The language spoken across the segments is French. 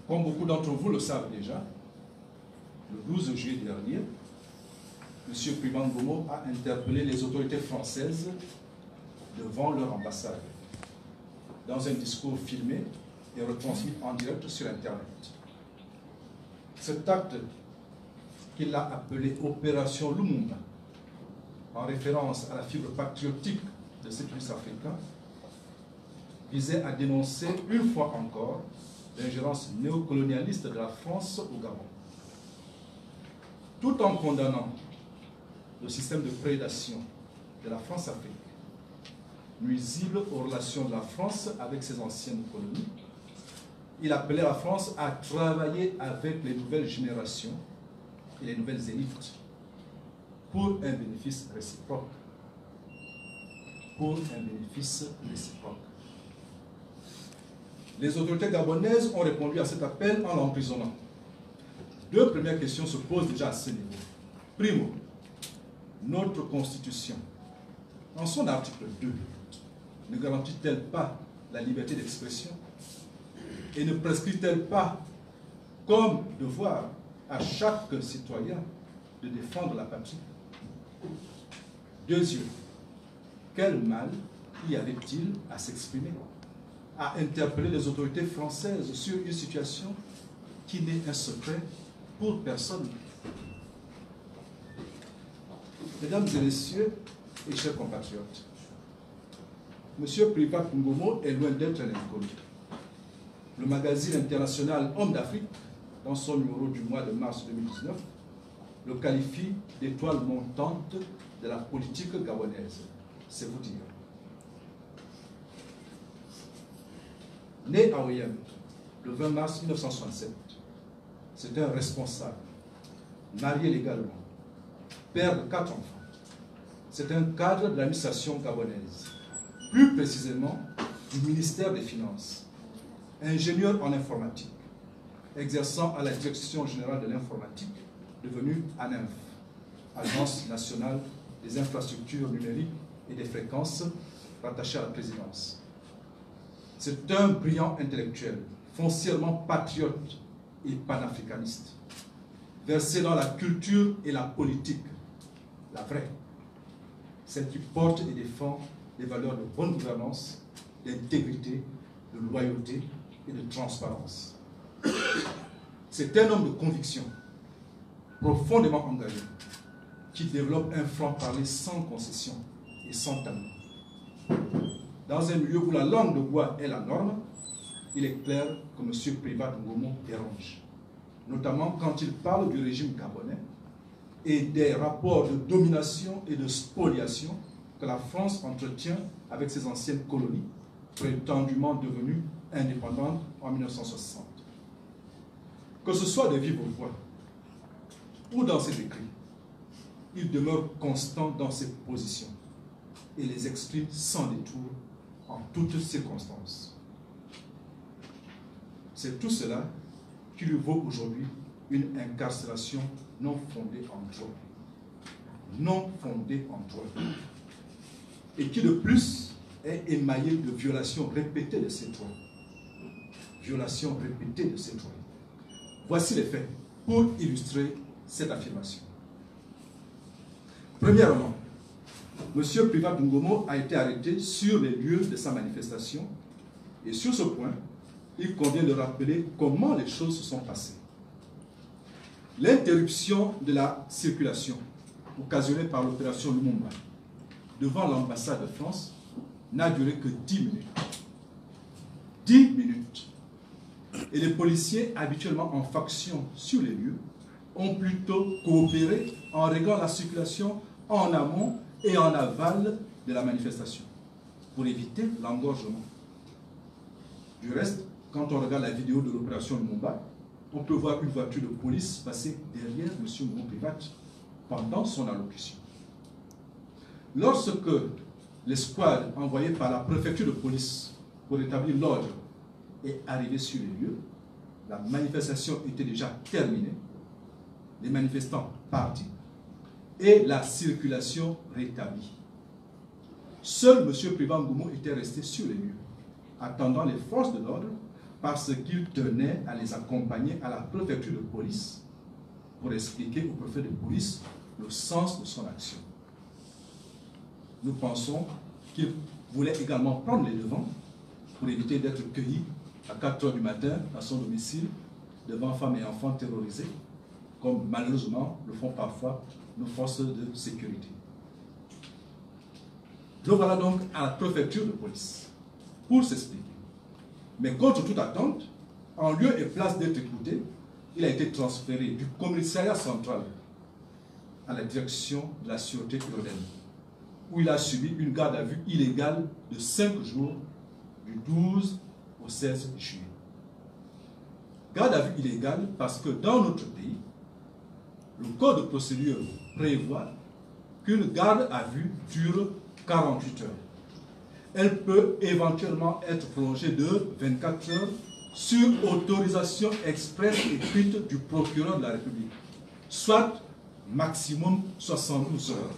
Comme beaucoup d'entre vous le savent déjà, le 12 juillet dernier, M. Privan Ngommo a interpellé les autorités françaises devant leur ambassade, dans un discours filmé et retransmis en direct sur Internet. Cet acte, qu'il a appelé Opération Lumumba, en référence à la fibre patriotique de cet russe africain, visait à dénoncer une fois encore l'ingérence néocolonialiste de la France au Gabon. Tout en condamnant le système de prédation de la France-Afrique, nuisible aux relations de la France avec ses anciennes colonies, il appelait la France à travailler avec les nouvelles générations et les nouvelles élites pour un bénéfice réciproque. Pour un bénéfice réciproque. Les autorités gabonaises ont répondu à cet appel en l'emprisonnant. Deux premières questions se posent déjà à ce niveau. Primo, notre Constitution, en son article 2, ne garantit-elle pas la liberté d'expression et ne prescrit-elle pas comme devoir à chaque citoyen de défendre la patrie? Deuxième, quel mal y avait-il à s'exprimer, à interpeller les autorités françaises sur une situation qui n'est un secret pour personne? Mesdames et messieurs et chers compatriotes, M. Privan Ngommo est loin d'être un inconnu. Le magazine international Homme d'Afrique, dans son numéro du mois de mars 2019, le qualifie d'étoile montante de la politique gabonaise. C'est vous dire. Né à Oyem le 20 mars 1967, c'est un responsable, marié légalement, père de 4 enfants. C'est un cadre de l'administration gabonaise, plus précisément du ministère des Finances, ingénieur en informatique, exerçant à la Direction générale de l'informatique, devenue ANINF, Agence nationale des infrastructures numériques et des fréquences, rattachée à la présidence. C'est un brillant intellectuel, foncièrement patriote et panafricaniste, versé dans la culture et la politique, la vraie, celle qui porte et défend les valeurs de bonne gouvernance, d'intégrité, de loyauté et de transparence. C'est un homme de conviction, profondément engagé, qui développe un franc-parler sans concession et sans tabou. Dans un milieu où la langue de bois est la norme, il est clair que M. Privan Ngommo dérange, notamment quand il parle du régime gabonais et des rapports de domination et de spoliation que la France entretient avec ses anciennes colonies, prétendument devenues indépendantes en 1960. Que ce soit de vive voix ou dans ses écrits, il demeure constant dans ses positions et les exprime sans détour en toutes circonstances. C'est tout cela qui lui vaut aujourd'hui une incarcération non fondée en droit. Non fondée en droit. Et qui de plus est émaillée de violations répétées de ses droits. Violations répétées de ses droits. Voici les faits pour illustrer cette affirmation. Premièrement, M. Privan Ngommo a été arrêté sur les lieux de sa manifestation et sur ce point, il convient de rappeler comment les choses se sont passées. L'interruption de la circulation occasionnée par l'opération Lumumba devant l'ambassade de France n'a duré que 10 minutes. 10 minutes. Et les policiers, habituellement en faction sur les lieux, ont plutôt coopéré en réglant la circulation en amont et en aval de la manifestation, pour éviter l'engorgement. Du reste, quand on regarde la vidéo de l'opération Lumumba, on peut voir une voiture de police passer derrière M. Ngommo Privan pendant son allocution. Lorsque l'escouade envoyée par la préfecture de police pour établir l'ordre est arrivée sur les lieux, la manifestation était déjà terminée, les manifestants partis et la circulation rétablie. Seul M. Privan Ngommo était resté sur les lieux, attendant les forces de l'ordre parce qu'il tenait à les accompagner à la préfecture de police pour expliquer au préfet de police le sens de son action. Nous pensons qu'il voulait également prendre les devants pour éviter d'être cueilli à 4 h du matin à son domicile devant femmes et enfants terrorisés, comme malheureusement le font parfois nos forces de sécurité. Le voilà donc à la préfecture de police pour s'expliquer. Mais contre toute attente, en lieu et place d'être écouté, il a été transféré du commissariat central à la direction de la sûreté urbaine, où il a subi une garde à vue illégale de 5 jours, du 12 au 16 juillet. Garde à vue illégale parce que dans notre pays, le code de procédure prévoit qu'une garde à vue dure 48 heures. Elle peut éventuellement être prolongée de 24 heures sur autorisation expresse écrite du procureur de la République, soit maximum 72 heures.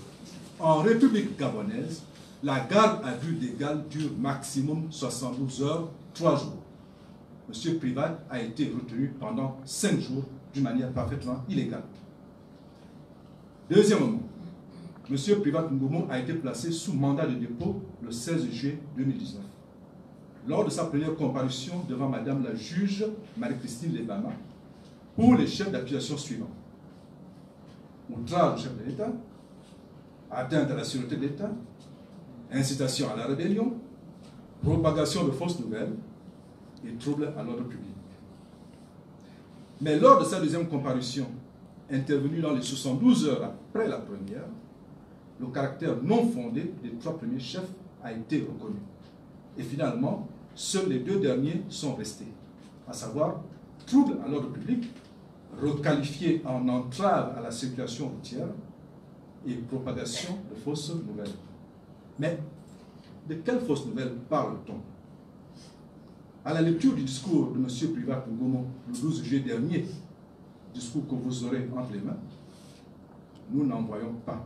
En République gabonaise, la garde à vue légale dure maximum 72 heures, 3 jours. M. Privat a été retenu pendant 5 jours d'une manière parfaitement illégale. Deuxièmement, M. Privat Ngomo a été placé sous mandat de dépôt le 16 juillet 2019. Lors de sa première comparution devant Madame la juge Marie-Christine Lebama pour les chefs d'accusation suivants: outrage au chef de l'État, atteinte à la sûreté de l'État, incitation à la rébellion, propagation de fausses nouvelles et trouble à l'ordre public. Mais lors de sa deuxième comparution, intervenue dans les 72 heures après la première, le caractère non fondé des 3 premiers chefs a été reconnu. Et finalement, seuls les 2 derniers sont restés, à savoir trouble à l'ordre public, requalifié en entrave à la circulation routière, et propagation de fausses nouvelles. Mais de quelles fausses nouvelles parle-t-on? À la lecture du discours de M. Privat Ngomo le 12 juillet dernier, discours que vous aurez entre les mains, nous n'en voyons pas.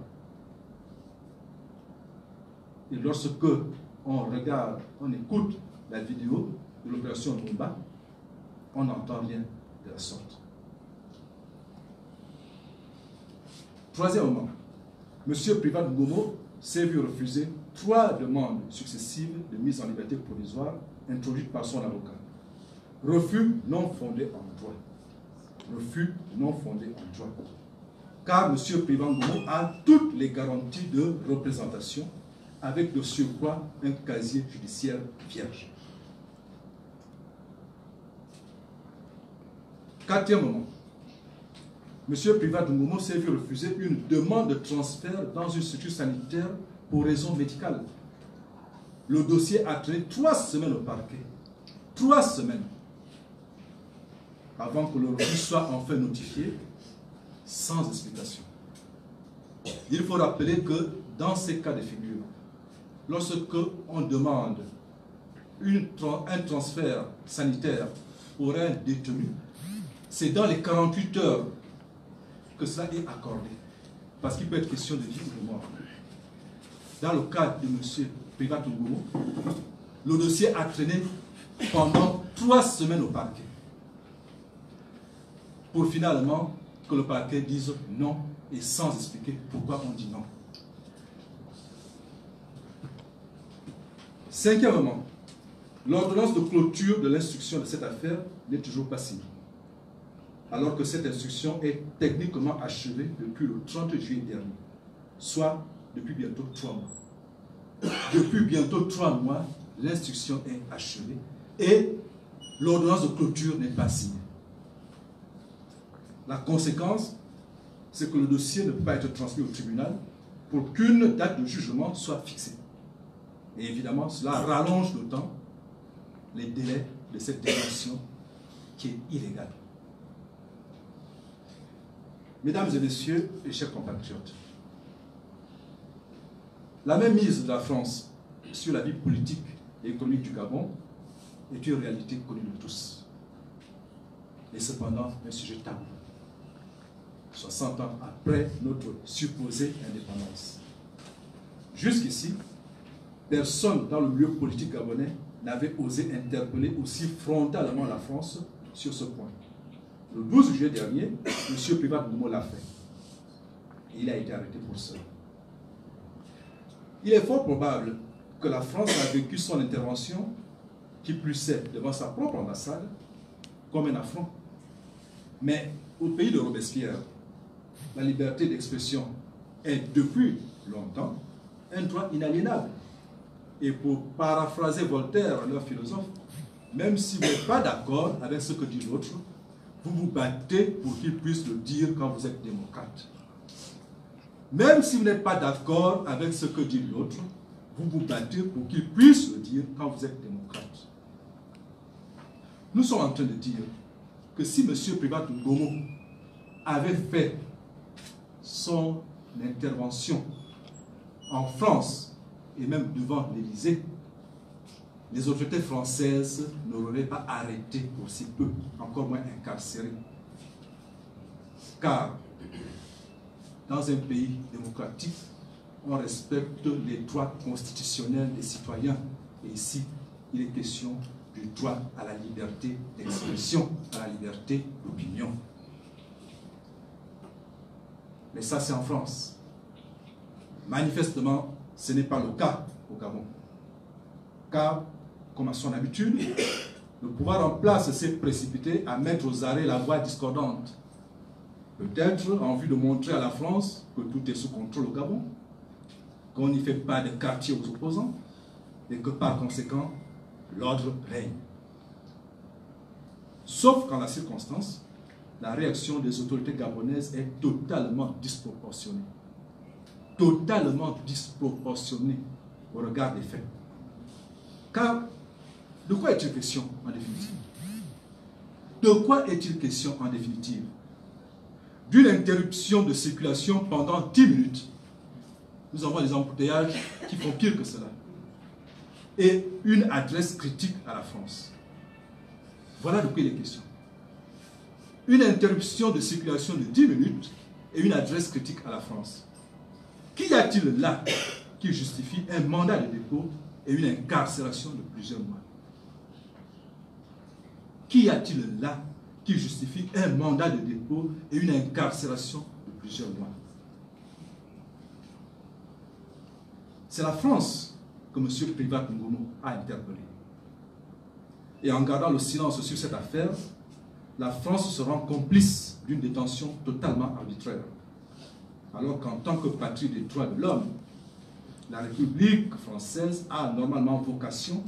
Et lorsque on regarde, on écoute la vidéo de l'opération Rumba, on n'entend rien de la sorte. Troisièmement, M. Privat Ngomo s'est vu refuser 3 demandes successives de mise en liberté provisoire introduites par son avocat. Refus non fondé en droit. Refus non fondé en droit. Car M. Privat Ngomo a toutes les garanties de représentation, avec de surcroît un casier judiciaire vierge. Quatrièmement, M. Privat Ngomo s'est vu refuser une demande de transfert dans une structure sanitaire pour raison médicale. Le dossier a traîné 3 semaines au parquet. 3 semaines avant que le refus soit enfin notifié, sans explication. Il faut rappeler que dans ces cas de figure, lorsque on demande un transfert sanitaire pour un détenu, c'est dans les 48 heures que cela est accordé, parce qu'il peut être question de vie ou de mort. Dans le cas de M. Privat Ngomo, le dossier a traîné pendant 3 semaines au parquet, pour finalement que le parquet dise non et sans expliquer pourquoi on dit non. Cinquièmement, l'ordonnance de clôture de l'instruction de cette affaire n'est toujours pas signée, alors que cette instruction est techniquement achevée depuis le 30 juillet dernier, soit depuis bientôt 3 mois. Depuis bientôt 3 mois, l'instruction est achevée et l'ordonnance de clôture n'est pas signée. La conséquence, c'est que le dossier ne peut pas être transmis au tribunal pour qu'une date de jugement soit fixée. Et évidemment, cela rallonge d'autant les délais de cette détention qui est illégale. Mesdames et messieurs, et chers compatriotes, la mainmise de la France sur la vie politique et économique du Gabon est une réalité connue de tous. Et cependant, un sujet tabou. 60 ans après notre supposée indépendance. Jusqu'ici, personne dans le milieu politique gabonais n'avait osé interpeller aussi frontalement la France sur ce point. Le 12 juillet dernier, M. Privat Ngoumo l'a fait. Et il a été arrêté pour cela. Il est fort probable que la France a vécu son intervention, qui plus est devant sa propre ambassade, comme un affront. Mais au pays de Robespierre, la liberté d'expression est depuis longtemps un droit inaliénable. Et pour paraphraser Voltaire, leur philosophe, même si vous n'êtes pas d'accord avec ce que dit l'autre, vous vous battez pour qu'il puisse le dire quand vous êtes démocrate. Même si vous n'êtes pas d'accord avec ce que dit l'autre, vous vous battez pour qu'il puisse le dire quand vous êtes démocrate. Nous sommes en train de dire que si M. Privat Ngoumo avait fait son intervention en France et même devant l'Élysée, les autorités françaises ne l'auraient pas arrêté pour si peu, encore moins incarcéré. Car dans un pays démocratique, on respecte les droits constitutionnels des citoyens. Et ici, il est question du droit à la liberté d'expression, à la liberté d'opinion. Mais ça, c'est en France. Manifestement, ce n'est pas le cas au Gabon. Car, comme à son habitude, le pouvoir en place s'est précipité à mettre aux arrêts la voix discordante. Peut-être en vue de montrer à la France que tout est sous contrôle au Gabon, qu'on n'y fait pas de quartier aux opposants, et que par conséquent, l'ordre règne. Sauf qu'en la circonstance, la réaction des autorités gabonaises est totalement disproportionnée. Totalement disproportionnée au regard des faits. Car, de quoi est-il question en définitive? De quoi est-il question en définitive? D'une interruption de circulation pendant 10 minutes. Nous avons des embouteillages qui font pire que cela. Et une adresse critique à la France. Voilà de quoi il est question. Une interruption de circulation de 10 minutes et une adresse critique à la France. Qu'y a-t-il là qui justifie un mandat de dépôt et une incarcération de plusieurs mois? Qu'y a-t-il là qui justifie un mandat de dépôt et une incarcération de plusieurs mois? C'est la France que M. Privat Ngoumo a interpellé. Et en gardant le silence sur cette affaire, la France se rend complice d'une détention totalement arbitraire. Alors qu'en tant que patrie des droits de l'homme, la République française a normalement vocation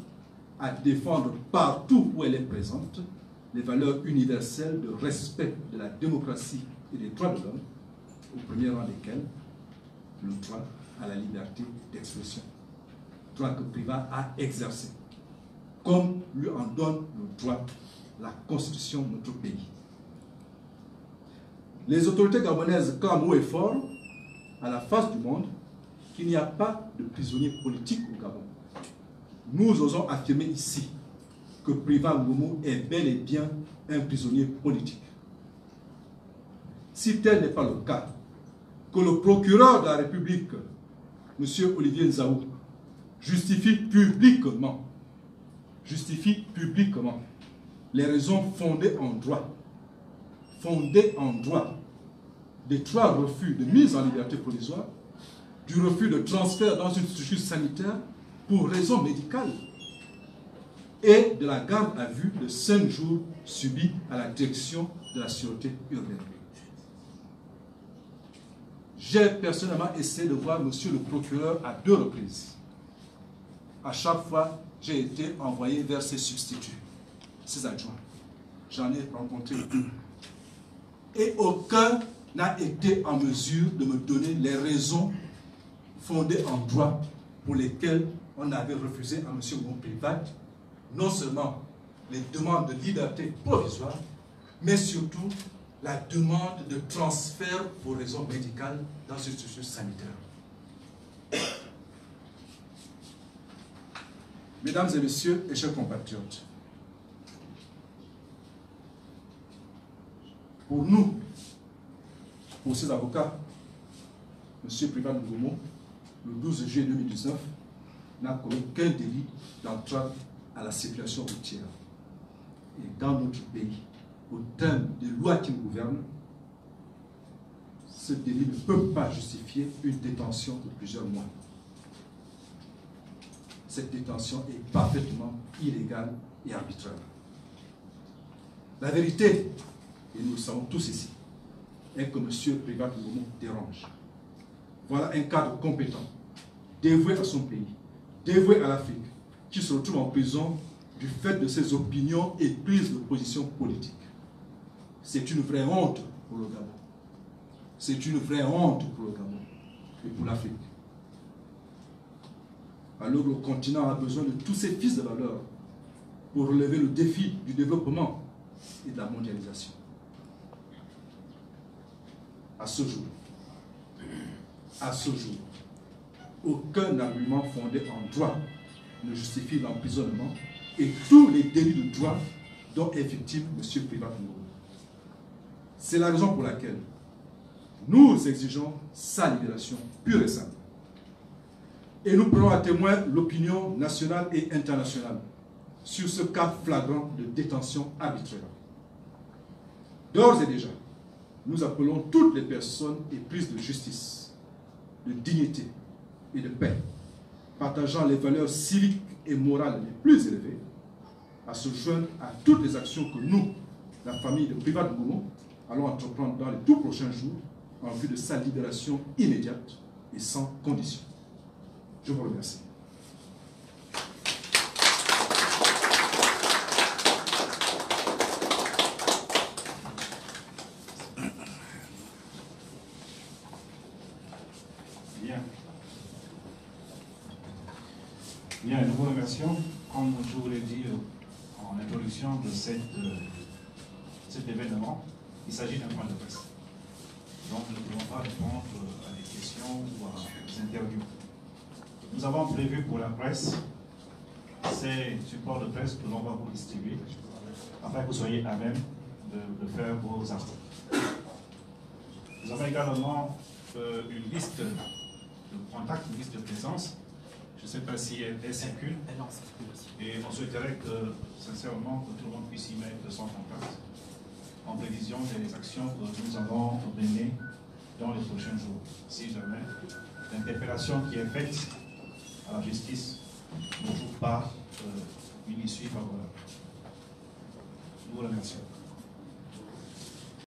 à défendre partout où elle est présente les valeurs universelles de respect de la démocratie et des droits de l'homme, au premier rang desquels le droit à la liberté d'expression. Droit que Privat a exercé, comme lui en donne le droit la constitution de notre pays. Les autorités gabonaises clament haut et fort, à la face du monde, qu'il n'y a pas de prisonniers politiques au Gabon. Nous osons affirmer ici que Privat Ngoumo est bel et bien un prisonnier politique. Si tel n'est pas le cas, que le procureur de la République, M. Olivier Nzaou, justifie publiquement les raisons fondées en droit des 3 refus de mise en liberté provisoire, du refus de transfert dans une structure sanitaire pour raison médicale et de la garde à vue de 5 jours subie à la direction de la sûreté urbaine. J'ai personnellement essayé de voir monsieur le procureur à 2 reprises. À chaque fois, j'ai été envoyé vers ses substituts, ses adjoints. J'en ai rencontré 2. Et aucun n'a été en mesure de me donner les raisons fondées en droit pour lesquelles on avait refusé à M. Ngoumo Privat non seulement les demandes de liberté provisoire, mais surtout la demande de transfert pour raisons médicales dans une structure sanitaire. Mesdames et messieurs et chers compatriotes, pour nous, pour ces avocats, M. Privat Ngoumo, le 12 juillet 2019, n'a commis qu'un délit d'entrave à la circulation routière. Et dans notre pays, au terme des lois qui nous gouvernent, ce délit ne peut pas justifier une détention de plusieurs mois. Cette détention est parfaitement illégale et arbitraire. La vérité, et nous le savons tous ici, est que M. Privat Ngoumo dérange. Voilà un cadre compétent, dévoué à son pays, dévoué à l'Afrique, qui se retrouve en prison du fait de ses opinions et prises de position politique. C'est une vraie honte pour le Gabon. C'est une vraie honte pour le Gabon et pour l'Afrique. Alors le continent a besoin de tous ces fils de valeur pour relever le défi du développement et de la mondialisation. À ce jour, aucun argument fondé en droit ne justifie l'emprisonnement et tous les délits de droit dont est victime M. Privat Ngoumo. C'est la raison pour laquelle nous exigeons sa libération pure et simple. Et nous prenons à témoin l'opinion nationale et internationale sur ce cas flagrant de détention arbitraire. D'ores et déjà, nous appelons toutes les personnes éprises de justice, de dignité et de paix, partageant les valeurs civiques et morales les plus élevées, à se joindre à toutes les actions que nous, la famille de Privat Ngoumo, allons entreprendre dans les tout prochains jours en vue de sa libération immédiate et sans condition. Je vous remercie. Bien, nous vous remercions. Comme je vous l'ai dit en introduction de cet événement, il s'agit d'un point de presse. Donc nous ne pouvons pas répondre à des questions ou à des interviews. Nous avons prévu pour la presse ces supports de presse que l'on va vous distribuer afin que vous soyez à même de faire vos actes. Nous avons également une liste de contacts, une liste de présence. Je ne sais pas si elle circule. Et on souhaiterait que, sincèrement, que tout le monde puisse y mettre son contact en prévision des actions que nous allons mener dans les prochains jours. Si jamais l'interpellation qui est faite à la justice ne trouve pas une issue favorable. Nous vous remercions.